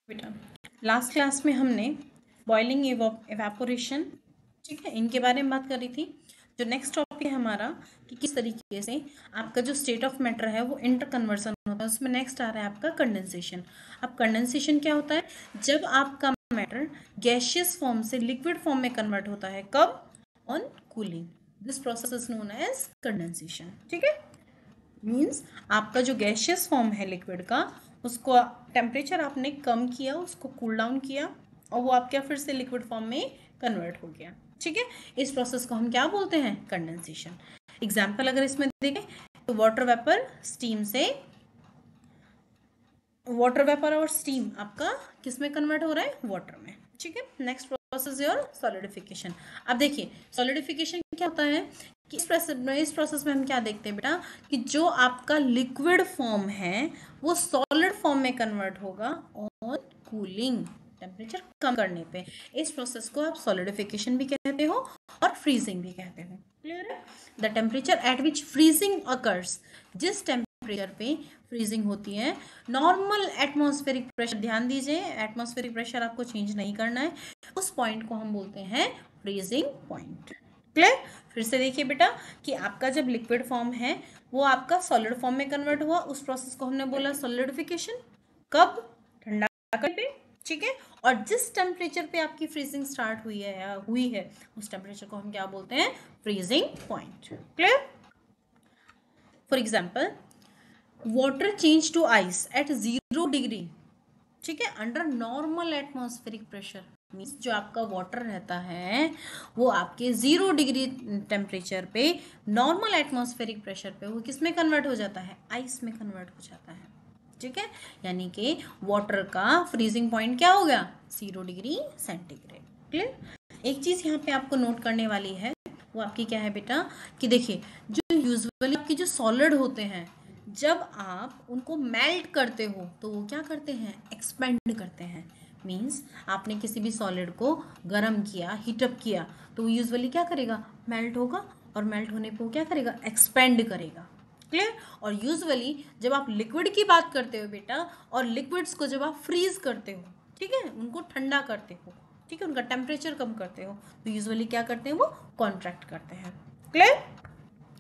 बेटा last class में हमने बॉइलिंग एवापोरेशन, ठीक है, इनके बारे में बात करी थी। जो नेक्स्ट टॉपिक है हमारा कि किस तरीके से आपका जो स्टेट ऑफ मैटर है वो इंटर कन्वर्सन होता है, उसमें नेक्स्ट आ रहा है आपका कंडेंसेशन। अब कंडेंसेशन क्या होता है? जब आपका मैटर गैसियस फॉर्म से लिक्विड फॉर्म में कन्वर्ट होता है। कब? On cooling. This process is known as condensation. ठीक है, मीन्स आपका जो गैसियस फॉर्म है लिक्विड का, उसको टेम्परेचर आपने कम किया, उसको कूल डाउन किया और वो आपका फिर से लिक्विड फॉर्म में कन्वर्ट हो गया। ठीक है, इस प्रोसेस को हम क्या बोलते हैं? कंडेंसेशन। एग्जाम्पल अगर इसमें देखें तो वाटर वेपर, स्टीम से वाटर वेपर और स्टीम आपका किस में कन्वर्ट हो रहा है? वाटर में। ठीक है, नेक्स्ट प्रोसेस योर सॉलिडिफिकेशन। अब देखिए सॉलिडिफिकेशन क्या होता है कि इस प्रोसेस में हम क्या देखते हैं बेटा कि जो आपका लिक्विड फॉर्म है वो सॉलिड फॉर्म में कन्वर्ट होगा ऑन कूलिंग, टेम्परेचर कम करने पे। इस प्रोसेस को आप सॉलिडिफिकेशन भी कहते हो और फ्रीजिंग भी कहते हो। क्लियर है? The temperature at which freezing occurs, जिस टेम्परेचर पे फ्रीजिंग होती है, नॉर्मल एटमॉस्फेरिक प्रेशर, ध्यान दीजिए एटमॉस्फेरिक प्रेशर आपको चेंज नहीं करना है, उस पॉइंट को हम बोलते हैं फ्रीजिंग पॉइंट। क्लियर? फिर से देखिए बेटा कि आपका जब लिक्विड फॉर्म है वो आपका सॉलिड फॉर्म में कन्वर्ट हुआ, उस प्रोसेस को हमने बोला सॉलिडिफिकेशन। कब? ठंडा करके। ठीक है, और जिस टेम्परेचर पे आपकी फ्रीजिंग स्टार्ट हुई है या हुई है उस टेम्परेचर को हम क्या बोलते हैं? Freezing point. Clear? For example water change to ice at 0 degree, ठीक है, under normal atmospheric pressure. Means जो आपका वाटर रहता है वो आपके 0 डिग्री टेम्परेचर पे, नॉर्मल एटमॉस्फेरिक प्रेशर पे वो किस में कन्वर्ट हो जाता है? आइस में कन्वर्ट हो जाता है। ठीक है, यानी कि वाटर का फ्रीजिंग पॉइंट क्या हो गया? 0 डिग्री सेंटीग्रेड। क्लियर? एक चीज़ यहाँ पे आपको नोट करने वाली है, वो आपकी क्या है बेटा कि देखिए जो यूजुअली आपके जो सॉलिड होते हैं, जब आप उनको मेल्ट करते हो तो वो क्या करते हैं? एक्सपेंड करते हैं। मीन्स आपने किसी भी सॉलिड को गर्म किया, हीटअप किया, तो वो यूजुअली क्या करेगा? मेल्ट होगा, और मेल्ट होने पे वो क्या करेगा? एक्सपेंड करेगा। क्लियर? और यूजुअली जब आप लिक्विड की बात करते हो बेटा, और लिक्विड्स को जब आप फ्रीज करते हो, ठीक है, उनको ठंडा करते हो, ठीक है, उनका टेम्परेचर कम करते हो, तो यूजुअली क्या करते हैं? वो कॉन्ट्रैक्ट करते हैं। क्लियर?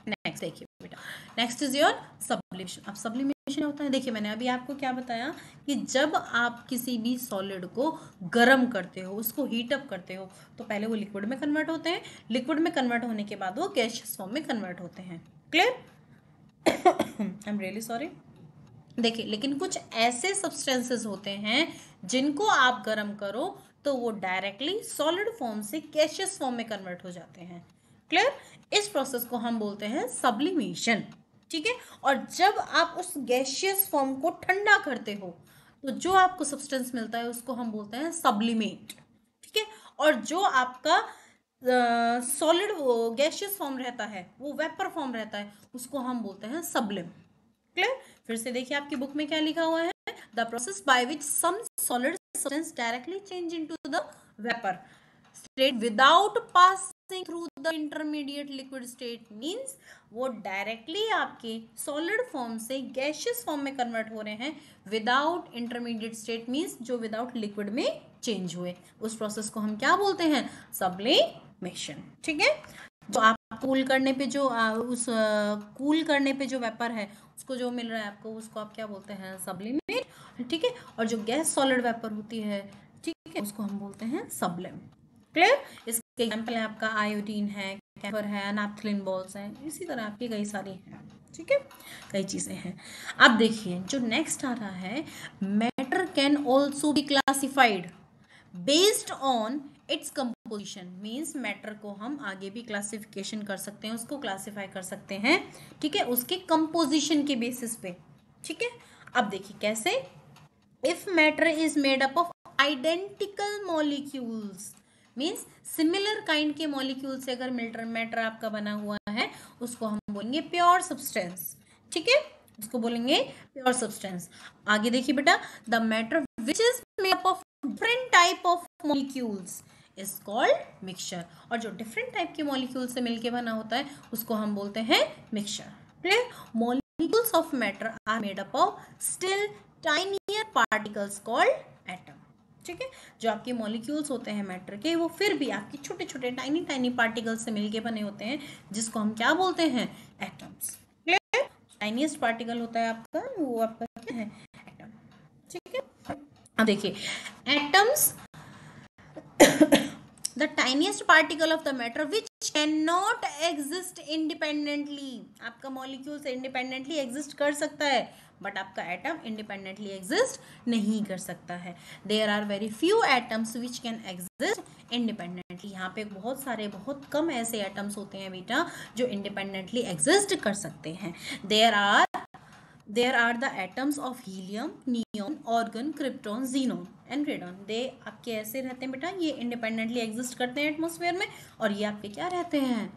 नेक्स्ट देखिए बेटा, नेक्स्ट इज योर सब्लिमेशन। अब सब्लिमेशन होता है, देखिए मैंने अभी आपको क्या बताया कि जब आप किसी भी सॉलिड को गर्म करते हो, उसको हीटअप करते हो, तो पहले वो लिक्विड में कन्वर्ट होते हैं, लिक्विड में कन्वर्ट होने के बाद वो गैसियस फॉर्म में कन्वर्ट होते हैं। Clear? I am really sorry. देखिए लेकिन कुछ ऐसे सब्सटेंसेस होते हैं जिनको आप गर्म करो तो वो डायरेक्टली सॉलिड फॉर्म से गैसियस फॉर्म में कन्वर्ट हो जाते हैं। क्लियर? इस प्रोसेस को हम बोलते हैं सब्लिमेशन। ठीक है, और जब आप उस गैसियस फॉर्म को ठंडा करते हो तो जो आपको सब्सटेंस मिलता है उसको हम बोलते हैं सब्लिमेट। ठीक है, और जो आपका सॉलिड गैसियस फॉर्म रहता है, वो वेपर फॉर्म रहता है, उसको हम बोलते हैं सब्लिम। क्लियर? फिर से देखिए आपकी बुक में क्या लिखा हुआ है? The process by which some solid substance directly change into the vapour state without passing through the intermediate liquid state. Means वो डायरेक्टली आपके सॉलिड फॉर्म से गैसियस फॉर्म में कन्वर्ट हो रहे हैं विदाउट इंटरमीडिएट स्टेट। मींस जो without liquid में change हुए, उस प्रोसेस को हम क्या बोलते हैं? सब्लिमेशन। ठीक है, जो आप कूल करने पे जो उस कूल करने पे जो वेपर है उसको जो मिल रहा है आपको, उसको आप क्या बोलते हैं? सब्लिमेट। ठीक है, और जो गैस सॉलिड वेपर होती है, ठीक है, उसको हम बोलते हैं सब्लिम। क्लियर? इसके एग्जांपल है आपका आयोडीन है, कैफर है, नैप्थलिन बॉल्स हैं, इसी तरह आपकी कई सारी हैं। ठीक है, कई चीज़ें हैं। अब देखिए जो नेक्स्ट आ रहा है, matter can also be classified based on its composition. Means matter को हम आगे भी क्लासिफिकेशन कर सकते हैं, उसको क्लासिफाई कर सकते हैं, ठीक है, उसके कंपोजिशन के बेसिस पे। ठीक है, अब देखिए कैसे। If matter is made up of identical molecules, means similar kind के मॉलिक्यूल से अगर मैटर आपका बना हुआ है, उसको हम बोलेंगे प्योर सब्सटेंस। ठीक है, उसको बोलेंगे प्योर सब्सटेंस। आगे देखिए बेटा, the matter which is made up of different type of molecules is called mixture. और जो डिफरेंट टाइप के मॉलिक्यूल से मिलके बना होता है उसको हम बोलते हैं mixture. Clear? Molecules of matter are made up of still tinier particles called atom. ठीक है। जो आपके मॉलिक्यूल्स होते हैं मैटर के, वो फिर भी आपके छोटे छोटे टाइनी टाइनी पार्टिकल्स से मिलके बने होते हैं, जिसको हम क्या बोलते हैं, एटम्स। क्लियर। टाइनीएस्ट पार्टिकल होता है आपका, वो आपका क्या है, एटम। ठीक है। अब देखिए atoms the tiniest particle of the matter which cannot exist independently। आपका मॉलिक्यूल से इंडिपेंडेंटली एग्जिस्ट कर सकता है, बट आपका एटम इंडिपेंडेंटली एग्जिस्ट नहीं कर सकता है। There are very few atoms which can exist independently. यहाँ पे बहुत कम ऐसे एटम्स होते हैं बेटा जो इंडिपेंडेंटली एग्जिस्ट कर सकते हैं। There are the atoms of helium, neon, argon, krypton, xenon and radon। दे आपके ऐसे रहते हैं बेटा, ये इंडिपेंडेंटली एग्जिस्ट करते हैं एटमॉस्फेयर में, और ये आपके क्या रहते हैं,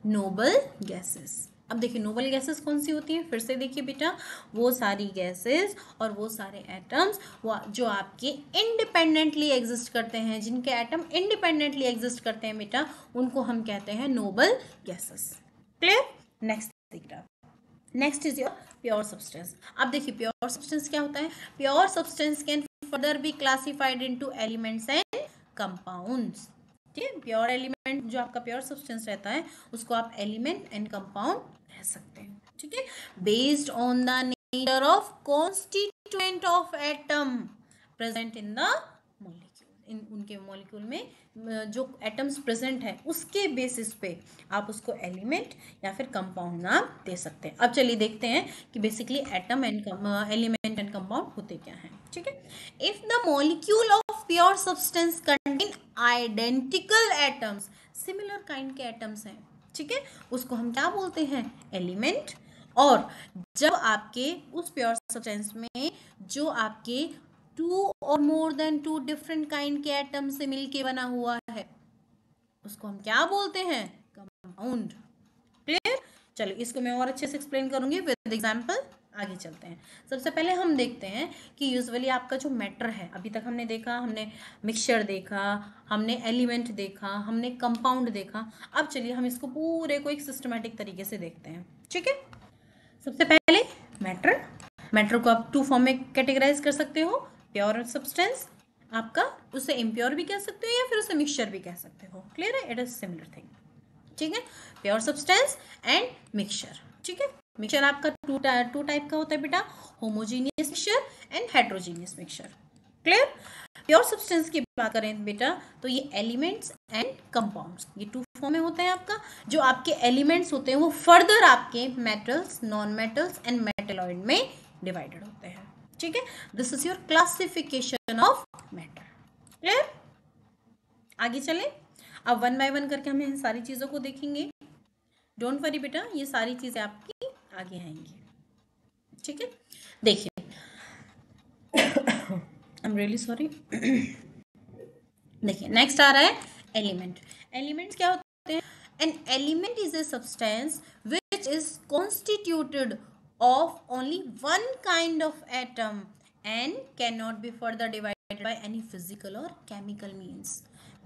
नोबल गैसेस। अब देखिए नोबल गैसेस कौन सी होती हैं, फिर से देखिए बेटा, वो सारी गैसेस और वो सारे एटम्स वो जो आपके इंडिपेंडेंटली एग्जिस्ट करते हैं, जिनके एटम इंडिपेंडेंटली एग्जिस्ट करते हैं बेटा, उनको हम कहते हैं noble gases. Clear. Next is your pure substance. अब देखिए प्योर सब्सटेंस क्या होता है, pure substance can further be classified into elements and compounds. ठीक है। प्योर एलिमेंट जो आपका प्योर सब्सटेंस रहता है, उसको आप एलिमेंट एंड कंपाउंड कह सकते हैं। ठीक है। Based on the nature of constituent of atom present in the molecule, in उनके मॉलिक्यूल में जो एटम्स प्रेजेंट है उसके बेसिस पे आप उसको एलिमेंट या फिर कंपाउंड नाम दे सकते हैं। अब चलिए देखते हैं कि basically atom and element and compound होते क्या हैं। ठीक है। If the molecule of pure substance contain identical atoms, similar kind के एटम्स हैं, ठीक है, उसको हम क्या बोलते हैं, एलिमेंट। और जब आपके उस प्योर सब्सटेंस में जो आपके 2 और मोर देन 2 डिफरेंट काइंड के एटम से मिलके बना हुआ है, उसको हम क्या बोलते हैं, कंपाउंड। क्लियर। चलो इसको मैं और अच्छे से एक्सप्लेन करूंगी विद एग्जांपल। आगे चलते हैं। सबसे पहले हम देखते हैं कि यूजुअली आपका जो मैटर है, अभी तक हमने देखा, हमने मिक्सचर देखा, हमने एलिमेंट देखा, हमने कंपाउंड देखा। अब चलिए हम इसको पूरे को एक सिस्टमेटिक तरीके से देखते हैं। ठीक है। सबसे पहले मैटर को आप 2 फॉर्म में कैटेगराइज कर सकते हो। प्योर सब्सटेंस आपका, उसे इम्प्योर भी कह सकते हो या फिर उसे मिक्सचर भी कह सकते हो। क्लियर है, इट इज सिमिलर थिंग। ठीक है। Pure substance and mixture. ठीक है। मिक्सचर आपका टू टाइप का होता है बेटा, homogeneous mixture and heterogeneous mixture. Clear. Pure substance की बात करें बेटा तो ये एलिमेंट्स एंड कंपाउंड्स, ये 2 फॉर्म में होते हैं आपका। जो आपके एलिमेंट्स होते हैं वो फर्दर आपके metals, non metals and metalloid में डिवाइडेड होते हैं। ठीक है। This is your classification of matter. Clear. आगे चलें। अब 1 बाय 1 करके हम इन सारी चीजों को देखेंगे। डोंट वरी बेटा, ये सारी चीजें आपकी आगे आएंगी। ठीक है। देखिए आई एम रियली सॉरी। देखिए नेक्स्ट आ रहा है एलिमेंट। एलिमेंट्स क्या होते हैं, an element is a substance which is constituted of only one kind of atom and cannot be further divided by any physical or chemical means।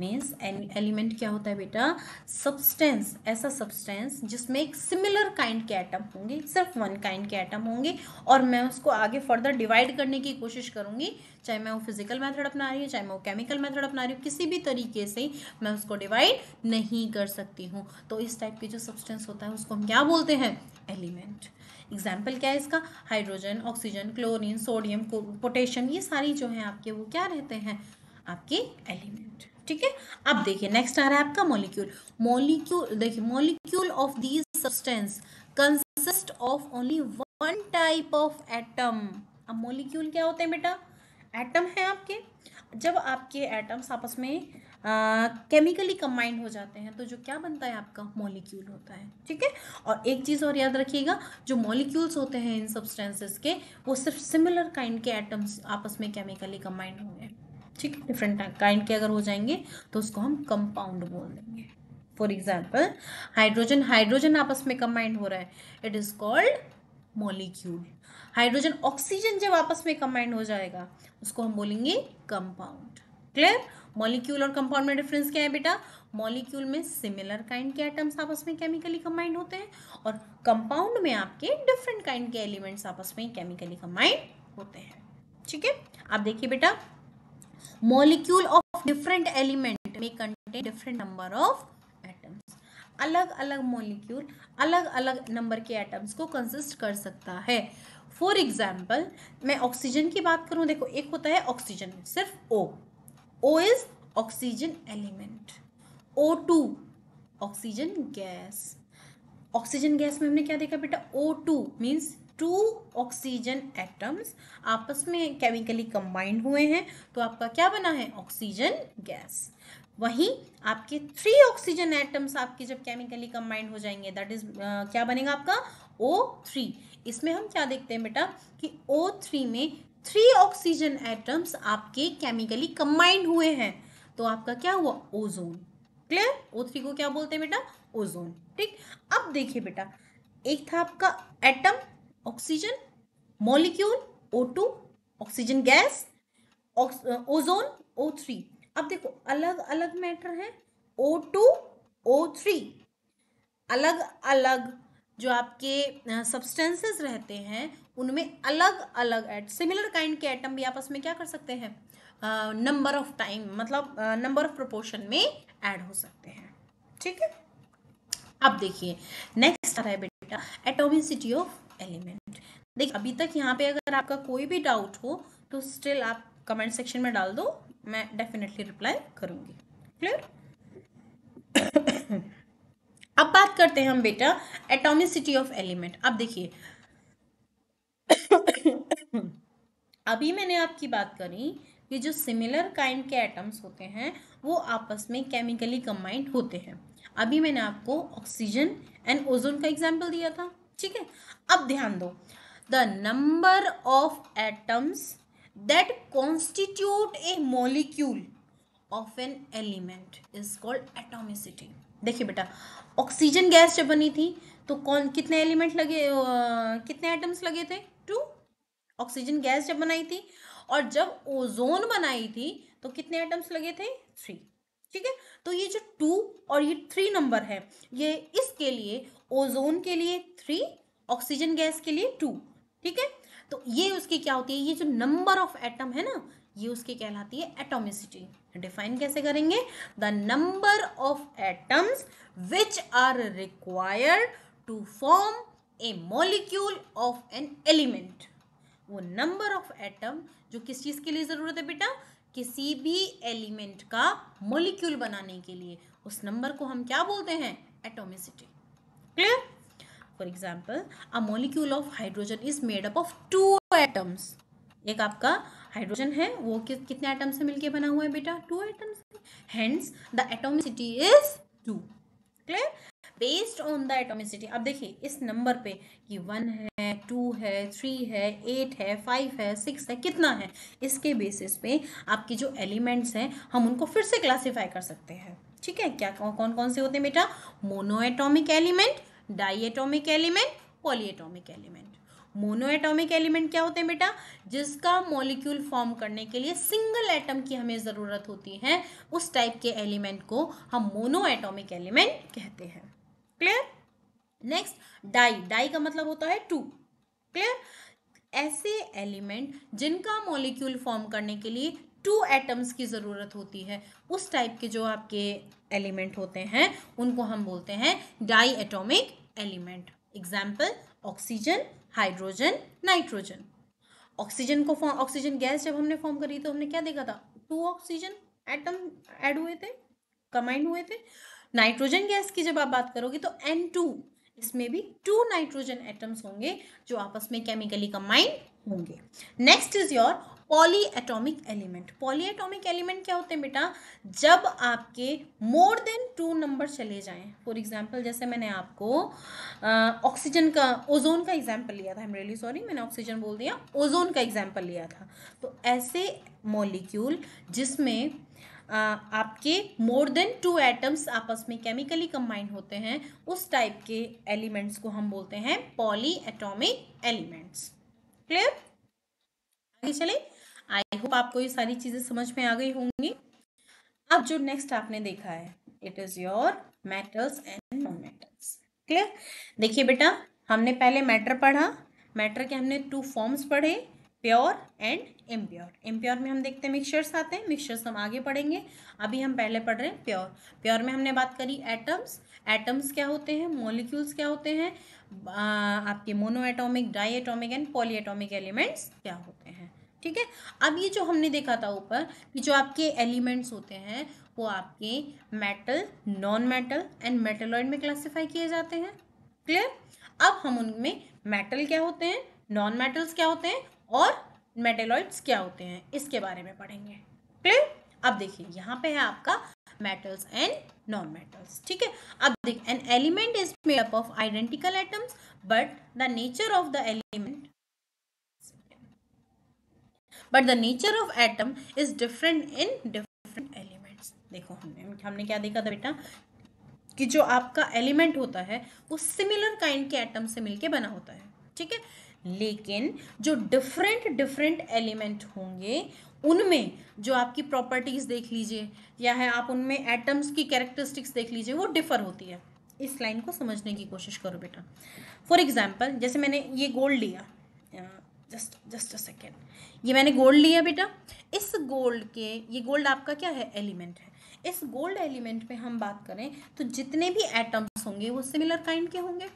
Element क्या होता है बेटा, सब्सटेंस, ऐसा सब्सटेंस जिसमें एक सिमिलर काइंड के एटम होंगे, सिर्फ 1 काइंड के एटम होंगे, और मैं उसको आगे फर्दर डिवाइड करने की कोशिश करूंगी, चाहे मैं वो फिजिकल मेथड अपना रही हूँ, चाहे मैं वो केमिकल मेथड अपना रही हूँ, किसी भी तरीके से मैं उसको डिवाइड नहीं कर सकती हूँ। तो इस टाइप की जो सब्सटेंस होता है उसको हम क्या बोलते हैं, एलिमेंट। एग्जाम्पल क्या है इसका, hydrogen, oxygen, chlorine, sodium, potassium, ये सारी जो है आपके वो क्या रहते हैं, आपके एलिमेंट। ठीक है। अब देखिए नेक्स्ट आ रहा है आपका मॉलिक्यूल। देखिए molecule of these substance consist of only 1 type of atom. अब मॉलिक्यूल क्या होते हैं बेटा, एटम है आपके। जब आपके एटम्स आपस में केमिकली कंबाइंड हो जाते हैं तो जो क्या बनता है, आपका मॉलिक्यूल होता है। ठीक है। और एक चीज़ और याद रखिएगा, जो मॉलिक्यूल्स होते हैं इन सब्सटेंसेस के, वो सिर्फ सिमिलर काइंड के एटम्स आपस में केमिकली कंबाइंड होंगे। ठीक है। डिफरेंट काइंड के अगर हो जाएंगे तो उसको हम कंपाउंड बोल देंगे। फॉर एग्जाम्पल हाइड्रोजन आपस में कंबाइंड हो रहा है, it is called molecule. Hydrogen oxygen जब आपस में कंबाइंड हो जाएगा उसको हम बोलेंगे कंपाउंड। क्लियर। मॉलिक्यूल और कंपाउंड में डिफरेंस क्या है बेटा, मॉलिक्यूल में सिमिलर काइंड के एटम्स आपस में केमिकली कंबाइंड होते हैं, और कंपाउंड में आपके डिफरेंट काइंड के एलिमेंट्स आपस में केमिकली कंबाइंड होते हैं। ठीक है। आप देखिए बेटा, मॉलिक्यूल ऑफ डिफरेंट एलिमेंट में contain different number of atoms. अलग अलग मॉलिक्यूल अलग अलग नंबर के एटम्स को कंसिस्ट कर सकता है। फॉर एग्जाम्पल मैं ऑक्सीजन की बात करूं, देखो एक होता है ऑक्सीजन सिर्फ O is oxygen element, O2 oxygen gas. Oxygen gas में हमने क्या देखा बेटा, O2 मीन्स 2 ऑक्सीजन एटम्स आपस में केमिकली कंबाइंड हुए हैं, तो आपका क्या बना है, ऑक्सीजन गैस। वहीं आपके 3 ऑक्सीजन एटम्स आपके जब केमिकली कंबाइंड हो जाएंगे, दैट इज क्या बनेगा आपका O3। इसमें हम क्या देखते हैं बेटा कि O3 में 3 ऑक्सीजन एटम्स आपके केमिकली कंबाइंड हुए हैं, तो आपका क्या हुआ, ओजोन। क्लियर, O3 को क्या बोलते हैं बेटा, ओजोन। ठीक, अब देखिए बेटा, एक था आपका atom oxygen, molecule O2 oxygen gas, ozone O3। अब देखो अलग अलग मैटर है, O2 O3, अलग अलग जो आपके सब्सटेंसेस रहते हैं उनमें अलग अलग सिमिलर काइंड के एटम भी आपस में क्या कर सकते हैं, नंबर ऑफ टाइम मतलब नंबर ऑफ प्रोपोर्शन में ऐड हो सकते हैं। ठीक है, अब देखिए नेक्स्ट आ रहा है बेटा एटॉमिसिटी ऑफ एलिमेंट। देखिए अभी तक यहाँ पे अगर आपका कोई भी डाउट हो तो स्टिल आप कमेंट सेक्शन में डाल दो, मैं डेफिनेटली रिप्लाई करूंगी। क्लियर, अब बात करते हैं हम बेटा एटॉमिसिटी ऑफ एलिमेंट। अब देखिए अभी मैंने आपकी बात करी कि जो सिमिलर काइंड के एटम्स होते हैं वो आपस में केमिकली कंबाइंड होते हैं। अभी मैंने आपको ऑक्सीजन एंड ओजोन का एग्जांपल दिया था। ठीक है, अब ध्यान दो, the number of atoms that constitute A molecule of an element is called atomicity. देखिए बेटा ऑक्सीजन गैस जब बनी थी तो कौन कितने एलिमेंट लगे, कितने एटम्स लगे थे, 2। ऑक्सीजन गैस जब बनाई थी, और जब ओजोन बनाई थी तो कितने एटम्स लगे थे, 3। ठीक है, तो ये जो 2 और ये 3 नंबर है, ये इसके लिए ओजोन के लिए 3, ऑक्सीजन गैस के लिए 2। ठीक है, तो ये उसकी क्या होती है, ये जो नंबर ऑफ एटम है ना, ये उसकी कहलाती है एटॉमिसिटी। डिफाइन कैसे करेंगे, the number of atoms which are required to form a molecule of an element. वो नंबर ऑफ एटम जो किस चीज के लिए जरूरत है बेटा, किसी भी एलिमेंट का मॉलिक्यूल बनाने के लिए, उस नंबर को हम क्या बोलते हैं, atomicity. Clear, for example a molecule of hydrogen is made up of 2 atoms. एक आपका हाइड्रोजन है वो कितने एटम से मिलके बना हुआ है बेटा, 2 atoms. Hence the atomicity is 2। Clear, based on the atomicity. अब देखिए इस नंबर पे कि 1 है, 2 है, 3 है, 8 है, 5 है, 6 है, कितना है, इसके बेसिस पे आपके जो एलिमेंट्स हैं हम उनको फिर से क्लासिफाई कर सकते हैं। ठीक है, क्या कौन कौन से होते हैं बेटा, mono atomic element, di atomic element, poly atomic element. Mono atomic element क्या होते हैं बेटा, जिसका मॉलिक्यूल फॉर्म करने के लिए सिंगल एटम की हमें ज़रूरत होती है, उस टाइप के एलिमेंट को हम मोनो एटॉमिक एलिमेंट कहते हैं। क्लियर, नेक्स्ट डाई, डाई का मतलब होता है 2। क्लियर, ऐसे एलिमेंट जिनका मॉलिक्यूल फॉर्म करने के लिए 2 एटम्स की ज़रूरत होती है, उस टाइप के जो आपके एलिमेंट होते हैं उनको हम बोलते हैं di atomic element. Example oxygen, hydrogen, nitrogen. Oxygen को ऑक्सीजन गैस जब हमने फॉर्म करी तो हमने क्या देखा था, 2 ऑक्सीजन एटम ऐड हुए थे, कंबाइन हुए थे। नाइट्रोजन गैस की जब आप बात करोगे तो N2, इसमें भी 2 नाइट्रोजन एटम्स होंगे जो आपस में केमिकली कंबाइन होंगे। Next is your poly atomic element. Poly atomic element क्या होते हैं बेटा, जब आपके मोर देन 2 नंबर चले जाएं। फॉर एग्जांपल जैसे मैंने आपको ऑक्सीजन का, ओजोन का एग्जांपल लिया था, आई एम रियली सॉरी मैंने ऑक्सीजन बोल दिया, ओजोन का एग्जांपल लिया था। तो ऐसे मॉलिक्यूल जिसमें आपके मोर देन 2 एटम्स आपस में केमिकली कंबाइंड होते हैं, उस टाइप के एलिमेंट्स को हम बोलते हैं पॉली एटॉमिक एलिमेंट्स। क्लियर, आगे चले। आई होप आपको ये सारी चीजें समझ में आ गई होंगी। अब जो नेक्स्ट आपने देखा है it is your metals and non metals. Clear, देखिए बेटा हमने पहले मैटर पढ़ा, मैटर के हमने 2 फॉर्म्स पढ़े, प्योर एंड इम्प्योर। इम्प्योर में हम देखते हैं मिक्सचर्स आते हैं, मिक्सचर्स हम आगे पढ़ेंगे, अभी हम पहले पढ़ रहे हैं प्योर। प्योर में हमने बात करी एटम्स। एटम्स क्या होते हैं, मॉलिक्यूल्स क्या होते हैं, आपके mono atomic, di atomic and poly atomic elements क्या होते हैं। ठीक है, अब ये जो हमने देखा था ऊपर कि जो आपके एलिमेंट्स होते हैं वो आपके metal, non metal and metalloid में क्लासिफाई किए जाते हैं। क्लियर। अब हम उनमें मेटल क्या होते हैं, नॉन मेटल्स क्या होते हैं और मेटेलॉइड्स क्या होते हैं इसके बारे में पढ़ेंगे। क्लियर। अब देखिए यहाँ पे है आपका मेटल्स एंड नॉन मेटल्स। ठीक है, अब देख an element is made up of identical atoms but the nature of the element but the nature of atom is different in different elements. देखो हमने क्या देखा था बेटा कि जो आपका एलिमेंट होता है वो सिमिलर काइंड के एटम से मिलके बना होता है। ठीक है, लेकिन जो डिफरेंट डिफरेंट एलिमेंट होंगे उनमें जो आपकी प्रॉपर्टीज देख लीजिए या है आप उनमें एटम्स की कैरेक्टरिस्टिक्स देख लीजिए वो डिफर होती है। इस लाइन को समझने की कोशिश करो बेटा। फॉर एग्जाम्पल जैसे मैंने ये गोल्ड लिया, जस्ट अ सेकेंड, ये मैंने गोल्ड लिया बेटा। इस गोल्ड के, ये गोल्ड आपका क्या है, एलिमेंट है। इस गोल्ड एलिमेंट में हम बात करें तो जितने भी एटम्स होंगे वो सिमिलर काइंड के होंगे।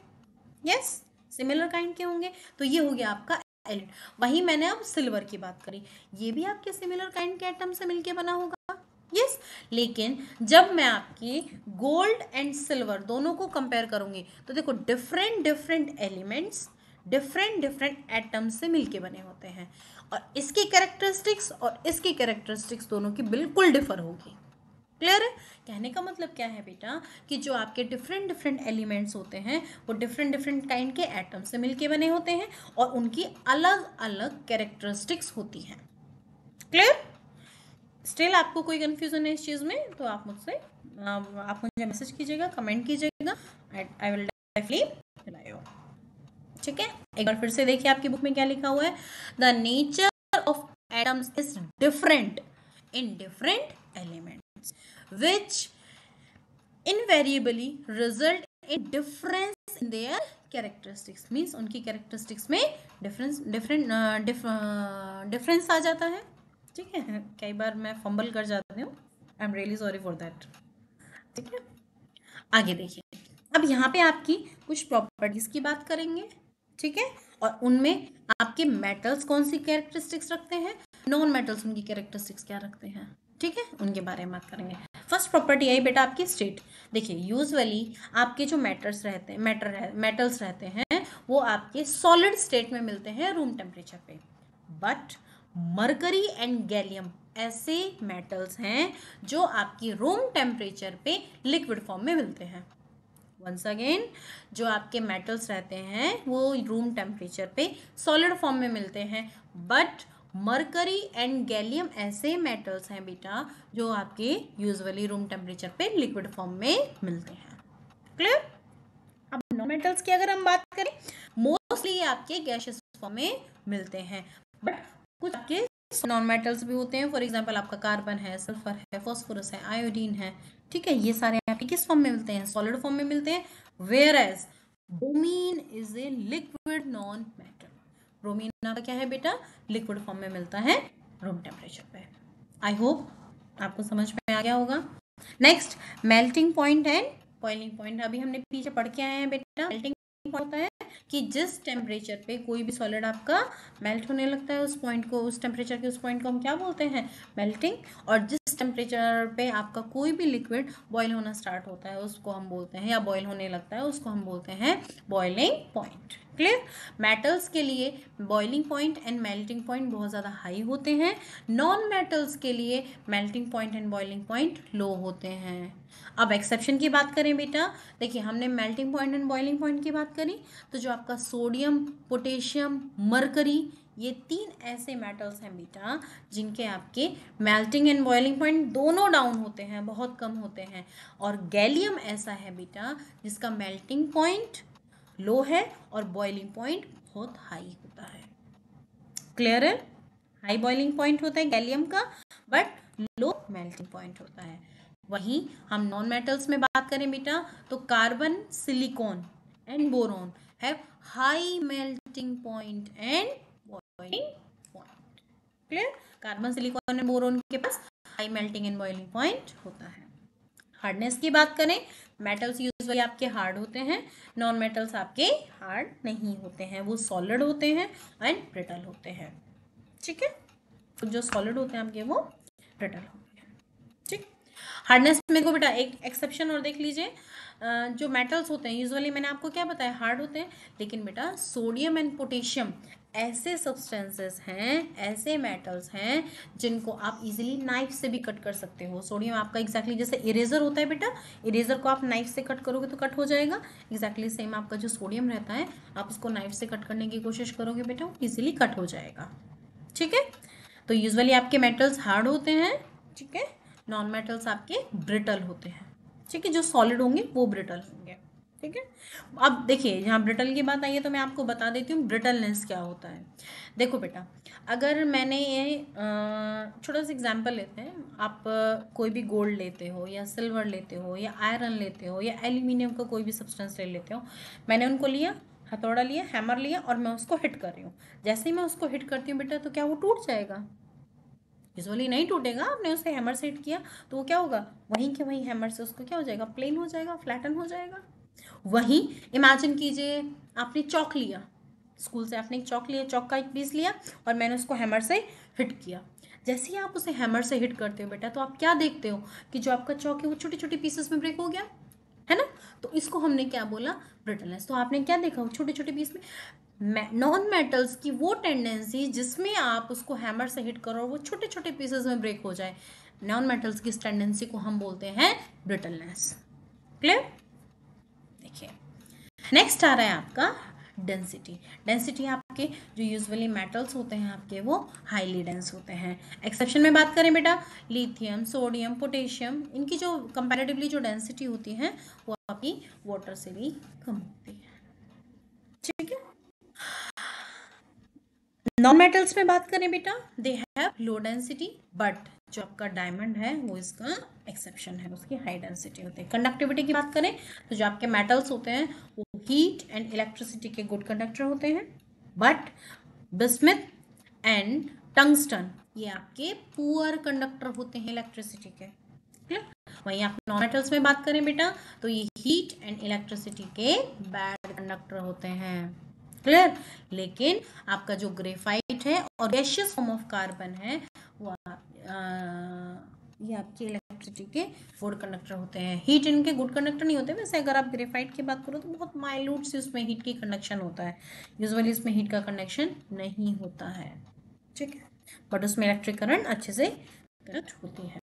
यस, सिमिलर काइंड के होंगे। तो ये हो गया आपका एलिमेंट। वहीं मैंने अब सिल्वर की बात करी, ये भी आपके सिमिलर काइंड के एटम से मिलके बना होगा। यस, लेकिन जब मैं आपकी गोल्ड एंड सिल्वर दोनों को कंपेयर करूंगी तो देखो different different elements different different atoms से मिलके बने होते हैं और इसकी कैरेक्टरिस्टिक्स और इसकी कैरेक्टरिस्टिक्स दोनों की बिल्कुल डिफर होगी। क्लियर है। कहने का मतलब क्या है बेटा कि जो आपके डिफरेंट डिफरेंट एलिमेंट्स होते हैं वो डिफरेंट डिफरेंट काइंड के एटम से मिलके बने होते हैं और उनकी अलग अलग कैरेक्टरिस्टिक्स होती हैं। क्लियर। स्टिल आपको कोई कंफ्यूजन है इस चीज़ में तो आप मुझे मैसेज कीजिएगा, कमेंट कीजिएगा, I will definitely reply you. ठीक है, एक बार फिर से देखिए आपकी बुक में क्या लिखा हुआ है, the nature of atoms is different in different elements which invariably result in difference in their characteristics। Means उनकी कैरेक्टरिस्टिक्स में डिफरेंस आ जाता है। ठीक है, कई बार मैं फंबल कर जाती हूँ, I am really sorry for that. ठीक है, आगे देखिए, अब यहाँ पे आपकी कुछ प्रॉपर्टीज की बात करेंगे। ठीक है, और उनमें आपके मेटल्स कौन सी कैरेक्टरिस्टिक्स रखते हैं, नॉन मेटल्स उनकी कैरेक्टरिस्टिक्स क्या रखते हैं। ठीक है, उनके बारे में बात करेंगे। फर्स्ट प्रॉपर्टी आई बेटा आपकी स्टेट। देखिए यूजुअली आपके जो मेटल्स रहते हैं वो आपके सॉलिड स्टेट में मिलते हैं रूम टेम्परेचर पे, बट मरकरी एंड गैलियम ऐसे मेटल्स हैं जो आपकी रूम टेम्परेचर पे लिक्विड फॉर्म में मिलते हैं। वंस अगेन, जो आपके मेटल्स रहते हैं वो रूम टेम्परेचर पे सॉलिड फॉर्म में मिलते हैं, बट मरकरी एंड गैलियम ऐसे मेटल्स हैं बेटा जो आपके यूजुअली रूम टेम्परेचर पे लिक्विड फॉर्म में मिलते हैं। क्लियर। अब नॉन मेटल्स की अगर हम बात करें, मोस्टली आपके गैसियस फॉर्म में मिलते हैं, बट कुछ आपके नॉन मेटल्स भी होते हैं। फॉर एग्जांपल आपका कार्बन है, सल्फर है, फास्फोरस है, आयोडीन है। ठीक है, ये सारे आपके किस फॉर्म में मिलते हैं, सॉलिड फॉर्म में मिलते हैं। Where as bromine is a liquid non metal. Bromine आपका क्या है बेटा, लिक्विड फॉर्म में मिलता है रूम टेम्परेचर पे। आई होप आपको समझ में आ गया होगा। Next, melting point and boiling point. अभी हमने पीछे पढ़ के आए हैं बेटा। मेल्टिंग पॉइंट होता है कि जिस टेम्परेचर पे कोई भी सॉलिड आपका मेल्ट होने लगता है, उस पॉइंट को, उस टेम्परेचर के उस पॉइंट को हम क्या बोलते हैं, मेल्टिंग। और जिस टेम्परेचर पे आपका कोई भी लिक्विड बॉयल होना स्टार्ट होता है उसको हम बोलते हैं, या बॉयल होने लगता है उसको हम बोलते हैं बॉइलिंग पॉइंट। क्लियर। मेटल्स के लिए boiling point and melting point बहुत ज़्यादा हाई होते हैं, नॉन मेटल्स के लिए melting point and boiling point low होते हैं। अब एक्सेप्शन की बात करें बेटा, देखिए हमने melting point and boiling point की बात करी तो जो आपका सोडियम, पोटेशियम, मरकरी, ये 3 ऐसे मेटल्स हैं बेटा जिनके आपके मेल्टिंग एंड बॉइलिंग पॉइंट दोनों डाउन होते हैं, बहुत कम होते हैं। और गैलियम ऐसा है बेटा जिसका मेल्टिंग पॉइंट लो है और बॉइलिंग पॉइंट बहुत हाई होता है। क्लियर है, हाई बॉइलिंग पॉइंट होता है गैलियम का, बट लो मेल्टिंग पॉइंट होता है। वहीं हम नॉन मेटल्स में बात करें बेटा तो carbon, silicon and boron have high melting point and boiling point. Clear? Carbon, silicon and boron के पास high melting and boiling point होता है। हार्डनेस की बात करें, मेटल्स यूजुअली आपके हार्ड होते हैं, नॉन मेटल्स आपके हार्ड नहीं होते हैं, वो सॉलिड होते हैं एंड ब्रिटल होते हैं। ठीक है, तो जो सॉलिड होते हैं आपके वो ब्रिटल होते हैं। ठीक, हार्डनेस में को बेटा एक एक्सेप्शन और देख लीजिए, जो मेटल्स होते हैं यूजुअली मैंने आपको क्या बताया, हार्ड होते हैं, लेकिन बेटा सोडियम एंड पोटेशियम ऐसे सब्सटेंसेस हैं, ऐसे मेटल्स हैं जिनको आप इजीली नाइफ से भी कट कर सकते हो। सोडियम आपका एग्जैक्टली जैसे इरेजर होता है बेटा, इरेजर को आप नाइफ से कट करोगे तो कट हो जाएगा, एग्जैक्टली सेम आपका जो सोडियम रहता है, आप उसको नाइफ से कट करने की कोशिश करोगे बेटा, इजीली कट हो जाएगा। ठीक है, तो यूजुअली आपके मेटल्स हार्ड होते हैं, ठीक है, नॉन मेटल्स आपके ब्रिटल होते हैं। ठीक है, जो सॉलिड होंगे वो ब्रिटल होंगे। ठीक है, अब देखिए यहाँ ब्रिटल की बात आई है तो मैं आपको बता देती हूँ ब्रिटलनेस क्या होता है। देखो बेटा, अगर मैंने ये छोटा सा एग्जांपल लेते हैं, आप कोई भी गोल्ड लेते हो या सिल्वर लेते हो या आयरन लेते हो या एल्यूमिनियम का कोई भी सब्सटेंस ले लेते हो, मैंने उनको लिया, हथौड़ा लिया, हैमर लिया और मैं उसको हिट कर रही हूँ। जैसे ही मैं उसको हिट करती हूँ बेटा, तो क्या वो टूट जाएगा? यूजुअली नहीं टूटेगा। आपने उसे हैमर से हिट किया तो वो क्या होगा, वहीं के वहीं हैमर से उसको क्या हो जाएगा, प्लेन हो जाएगा, फ्लैटन हो जाएगा। वहीं इमेजिन कीजिए, आपने चौक लिया, स्कूल से आपने एक चौक लिया, चौक का एक पीस लिया और मैंने उसको हैमर से हिट किया। जैसे ही आप उसे हैमर से हिट करते हो बेटा, तो आप क्या देखते हो कि जो आपका चौक है वो छोटे छोटे पीसेस में ब्रेक हो गया, है ना? तो इसको हमने क्या बोला, ब्रिटलनेस। तो आपने क्या देखा, छोटे छोटे पीस में नॉन मेटल्स की वो टेंडेंसी जिसमें आप उसको हैमर से हिट करो और वो छोटे छोटे पीसेस में ब्रेक हो जाए, नॉन मेटल्स की इस टेंडेंसी को हम बोलते हैं ब्रिटलनेस। क्लियर? देखिए, नेक्स्ट आ रहा है आपका डेंसिटी। डेंसिटी आपके जो यूजुअली मेटल्स होते हैं आपके वो हाईली डेंस होते हैं। एक्सेप्शन में बात करें बेटा, लिथियम, सोडियम, पोटेशियम, इनकी जो कंपैरेटिवली जो डेंसिटी होती है वो आपकी वाटर से भी कम होती है। ठीक है, नॉन मेटल्स में बात करें बेटा, they have low density, but जो आपका डायमंड है वो इसका एक्सेप्शन है, उसकी हाई डेंसिटी होती है। कंडक्टिविटी की बात करें तो जो आपके मेटल्स होते हैं वो हीट एंड इलेक्ट्रिसिटी के गुड कंडक्टर होते हैं, बट बिस्मथ एंड टंगस्टन ये आपके पुअर कंडक्टर होते हैं इलेक्ट्रिसिटी के। क्लियर? वहीं आप नॉन मेटल्स में बात करें बेटा, तो ये हीट एंड इलेक्ट्रिसिटी के बैड कंडक्टर होते हैं। क्लियर? लेकिन आपका जो ग्रेफाइट है और गैशियस फॉर्म ऑफ कार्बन है वो ये आपके इलेक्ट्रिसिटी के गुड कंडक्टर होते हैं। हीट इनके गुड कंडक्टर नहीं होते, वैसे अगर आप ग्रेफाइट की बात करो तो बहुत माइल्यूट से उसमें हीट की कंडक्शन होता है, यूजुअली इसमें हीट का कंडक्शन नहीं होता है। ठीक है, बट उसमें इलेक्ट्रिक करंट अच्छे से करंट होती है।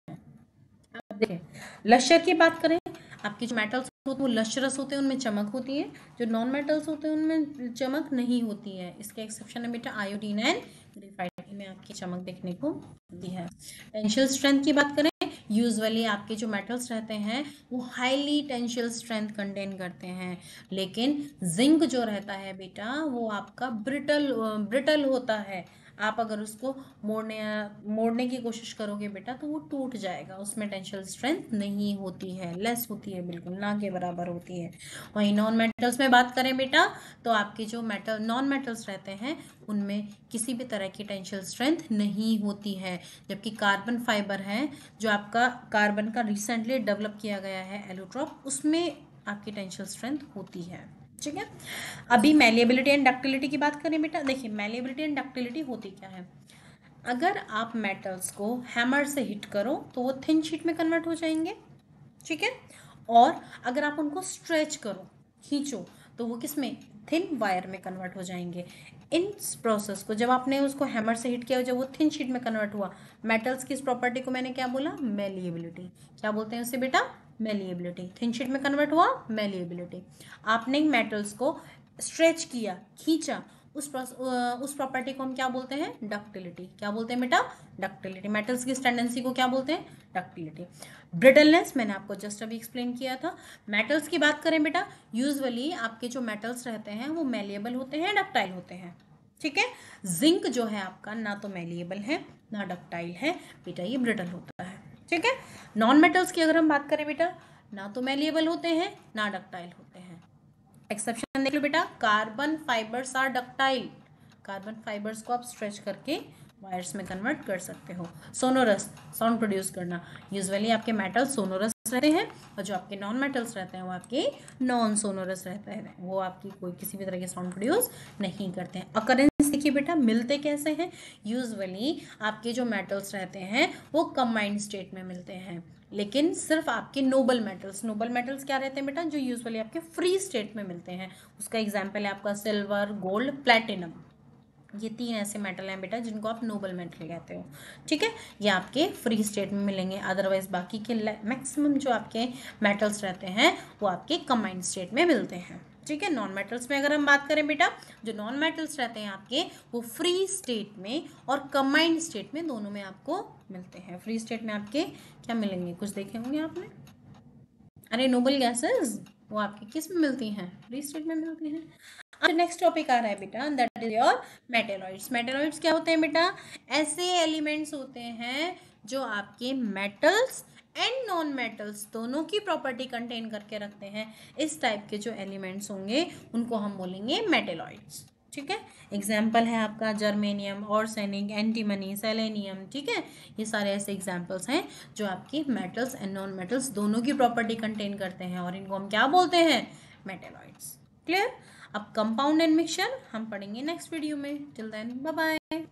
अब देखिए, लश्यर की बात करें, आपके जो मेटल्स होते हैं वो लश्यरस होते हैं, उनमें चमक होती है, जो नॉन मेटल्स होते हैं उनमें चमक नहीं होती है। इसके एक्सेप्शन है बेटा आयोडीन एंड ग्रेफाइट, में आपकी चमक देखने को मिलती है। टेंशियल स्ट्रेंथ की बात करें, यूजुअली आपके जो मेटल्स रहते हैं वो हाईली टेंशियल स्ट्रेंथ कंटेन करते हैं, लेकिन जिंक जो रहता है बेटा वो आपका ब्रिटल होता है। आप अगर उसको मोड़ने की कोशिश करोगे बेटा तो वो टूट जाएगा, उसमें टेंशियल स्ट्रेंथ नहीं होती है, लेस होती है, बिल्कुल ना के बराबर होती है। वहीं नॉन मेटल्स में बात करें बेटा, तो आपके जो नॉन मेटल्स रहते हैं उनमें किसी भी तरह की टेंशियल स्ट्रेंथ नहीं होती है, जबकि कार्बन फाइबर है जो आपका कार्बन का रिसेंटली डेवलप किया गया है एलोट्रॉप, उसमें आपकी टेंशियल स्ट्रेंथ होती है। ठीक है, अभी मैलिएबिलिटी एंड डक्टिलिटी की बात करें बेटा, देखिए मैलिएबिलिटी एंड डक्टिलिटी होती क्या है, अगर आप मेटल्स को हैमर से हिट करो तो वो थिन शीट में कन्वर्ट हो जाएंगे। ठीक है, और अगर आप उनको स्ट्रेच करो, खींचो, तो वो किस में, थिन वायर में कन्वर्ट हो जाएंगे। इन प्रोसेस को जब आपने उसको हैमर से हिट किया, जब वो थिन शीट में कन्वर्ट हुआ, मेटल्स की इस प्रॉपर्टी को मैंने क्या बोला, मैलिएबिलिटी। क्या बोलते हैं उसे बेटा, मैलिएबिलिटी। थिन शीट में कन्वर्ट हुआ, मैलिएबिलिटी। आपने मेटल्स को स्ट्रेच किया, खींचा, उस प्रॉपर्टी को हम क्या बोलते हैं, डक्टिलिटी। क्या बोलते हैं बेटा, डक्टिलिटी। मेटल्स की टेंडेंसी को क्या बोलते हैं, डक्टिलिटी। ब्रिटलनेस मैंने आपको जस्ट अभी एक्सप्लेन किया था। मेटल्स की बात करें बेटा, यूजुअली आपके जो मेटल्स रहते हैं वो मैलिएबल होते हैं, डक्टाइल होते हैं। ठीक है, जिंक जो है आपका ना तो मैलिएबल है ना डक्टाइल है बेटा, ये ब्रिटल होता है। ठीक है, नॉन मेटल्स की अगर हम बात करें बेटा, ना तो मैलिएबल होते हैं ना डक्टाइल होते हैं। एक्सेप्शन देख लो बेटा, carbon fibres are ductile, carbon fibres को आप स्ट्रेच करके वायर्स में कन्वर्ट कर सकते हो। सोनोरस, साउंड प्रोड्यूस करना, यूजुअली आपके मेटल्स सोनोरस रहते हैं और जो आपके नॉन मेटल्स रहते हैं वो आपके नॉन सोनोरस रहते हैं, वो आपकी कोई किसी भी तरह के साउंड प्रोड्यूस नहीं करते हैं। अकरेंस देखिए बेटा, मिलते कैसे हैं? यूजुअली आपके जो मेटल्स रहते हैं वो कंबाइंड स्टेट में मिलते हैं, लेकिन सिर्फ आपके नोबल मेटल्स क्या रहते हैं बेटा? जो यूजुअली आपके फ्री स्टेट में मिलते हैं। उसका एग्जांपल है आपका सिल्वर, गोल्ड, प्लैटिनम। ये 3 ऐसे मेटल हैं बेटा जिनको आप नोबल मेटल कहते हो, ठीक है। ये आपके फ्री स्टेट में मिलेंगे, अदरवाइज बाकी के मैक्सिमम जो आपके मेटल्स रहते हैं वो आपके कंबाइंड स्टेट में मिलते हैं, ठीक है। नॉन मेटल्स में अगर हम बात करें बेटा, जो नॉन मेटल्स रहते हैं आपके वो फ्री स्टेट में और कंबाइंड स्टेट में, दोनों में आपको मिलते हैं। फ्री स्टेट में आपके क्या मिलेंगे, कुछ देखे होंगे आपने, अरे नोबल गैसेस, वो आपके किस में मिलती हैं? फ्री स्टेट में मिलती हैं। अब नेक्स्ट टॉपिक आ रहा है बेटा, that is your metalloids. Metalloids क्या होते हैं बेटा? ऐसे एलिमेंट्स होते हैं जो आपके मेटल्स एंड नॉन मेटल्स दोनों की प्रॉपर्टी कंटेन करके रखते हैं। इस टाइप के जो एलिमेंट्स होंगे उनको हम बोलेंगे मेटेलॉइड्स, ठीक है। एग्जाम्पल है आपका जर्मेनियम, ऑर्सेनिक, एंटीमनी, सेलेनियम, ठीक है। ये सारे ऐसे एग्जाम्पल्स हैं जो आपकी मेटल्स एंड नॉन मेटल्स दोनों की प्रॉपर्टी कंटेन करते हैं और इनको हम क्या बोलते हैं? मेटेलॉइड्स। क्लियर? अब कंपाउंड एंड मिक्सचर हम पढ़ेंगे नेक्स्ट वीडियो में। Till then bye bye.